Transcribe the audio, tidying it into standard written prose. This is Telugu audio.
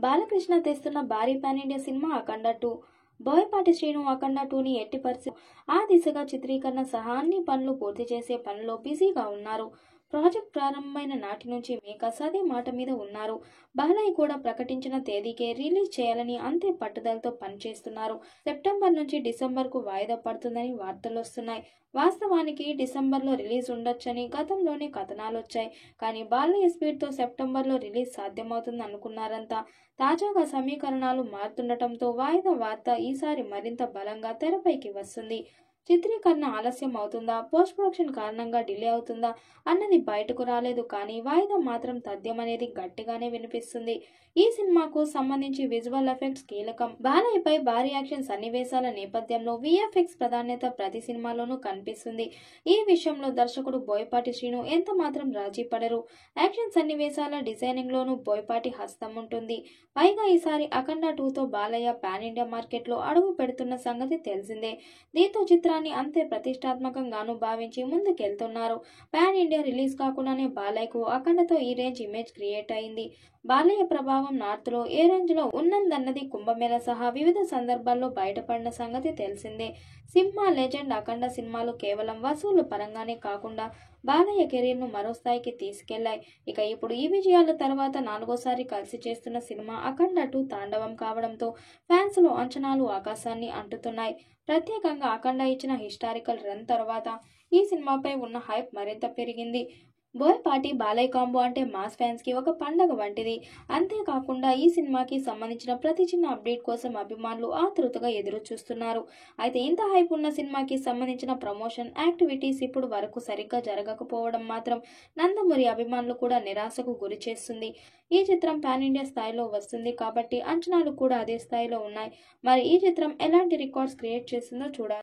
బాలకృష్ణ తెస్తున్న భారీ పాన్ ఇండియా సినిమా అఖండ 2. బోయపాటి శ్రీను అఖండ 2ని ఎట్టి పరిస్థితి ఆ దిశగా చిత్రీకరణ సహా అన్ని పనులు పూర్తి చేసే పనిలో బిజీగా ఉన్నారు. ప్రాజెక్ట్ ప్రారంభమైన నాటి నుంచి మేకర్స్ అదే మాట మీద ఉన్నారు. బాలయ్య కూడా ప్రకటించిన తేదీకే రిలీజ్ చేయాలని అంతే పట్టుదలతో పనిచేస్తున్నారు. సెప్టెంబర్ నుంచి డిసెంబర్కు వాయిదా పడుతుందని వార్తలొస్తున్నాయి. వాస్తవానికి డిసెంబర్లో రిలీజ్ ఉండొచ్చని గతంలోనే కథనాలొచ్చాయి. కానీ బాలయ్య స్పీడ్తో సెప్టెంబర్లో రిలీజ్ సాధ్యమవుతుంది అనుకున్నారంతా. తాజాగా సమీకరణాలు మారుతుండటంతో వాయిదా వార్త ఈసారి మరింత బలంగా తెరపైకి వస్తుంది. చిత్రీకరణ ఆలస్యం అవుతుందా, పోస్ట్ ప్రొడక్షన్ కారణంగా డిలే అవుతుందా అన్నది బయటకు రాలేదు. కానీ వాయిదా మాత్రం తథ్యమనేది గట్టిగానే వినిపిస్తుంది. ఈ సినిమాకు సంబంధించి విజువల్ ఎఫెక్ట్స్ కీలకం. బాలయ్యపై భారీ యాక్షన్ సన్నివేశాల నేపథ్యంలో విఎఫ్ఎక్స్ ప్రాధాన్యత ప్రతి సినిమాలోనూ కనిపిస్తుంది. ఈ విషయంలో దర్శకుడు బోయపాటి శ్రీను ఎంత మాత్రం రాజీ పడరు. యాక్షన్ సన్నివేశాల డిజైనింగ్ లోనూ బోయపాటి హస్తం ఉంటుంది. పైగా ఈసారి అఖండ 2తో బాలయ్య పాన్ ఇండియా మార్కెట్లో అడుగు పెడుతున్న సంగతి తెలిసిందే. దీంతో చిత్రాన్ని అంతే ప్రతిష్టాత్మకంగానూ భావించి ముందుకెళ్తున్నారు. పాన్ ఇండియా రిలీజ్ కాకుండానే బాలయ్యకు అఖండతో ఈ రేంజ్ ఇమేజ్ క్రియేట్ అయింది. బాలయ్య ప్రభావం నార్త్లో ఏ రేంజ్లో ఉన్నదన్నది కుంభమేళ సహా వివిధ సందర్భాల్లో బయటపడిన సంగతి తెలిసిందే. సింహ లెజెండ్ అఖండ సినిమాలు కేవలం వసూళ్ల పరంగానే కాకుండా బాలయ్య కెరీర్ను మరో స్థాయికి తీసుకెళ్లాయి. ఇక ఇప్పుడు ఈ విజయాల తర్వాత నాలుగోసారి కలిసి చేస్తున్న సినిమా అఖండ 2 తాండవం కావడంతో ఫ్యాన్స్లో అంచనాలు ఆకాశాన్ని అంటుతున్నాయి. ప్రత్యేకంగా అఖండ ఇచ్చిన హిస్టారికల్ రన్ తర్వాత ఈ సినిమాపై ఉన్న హైప్ మరింత పెరిగింది. బోయపాటి బాలయ్య కాంబో అంటే మాస్ ఫ్యాన్స్ కి ఒక పండగ వంటిది. అంతేకాకుండా ఈ సినిమాకి సంబంధించిన ప్రతి చిన్న అప్డేట్ కోసం అభిమానులు ఆతృతగా ఎదురు చూస్తున్నారు. అయితే ఇంత హైప్ ఉన్న సినిమాకి సంబంధించిన ప్రమోషన్ యాక్టివిటీస్ ఇప్పుడు వరకు సరిగ్గా జరగకపోవడం మాత్రం నందమూరి అభిమానులు కూడా నిరాశకు గురి చేస్తుంది. ఈ చిత్రం పాన్ ఇండియా స్థాయిలో వస్తుంది కాబట్టి అంచనాలు కూడా అదే స్థాయిలో ఉన్నాయి. మరి ఈ చిత్రం ఎలాంటి రికార్డ్స్ క్రియేట్ చేస్తుందో చూడాలి.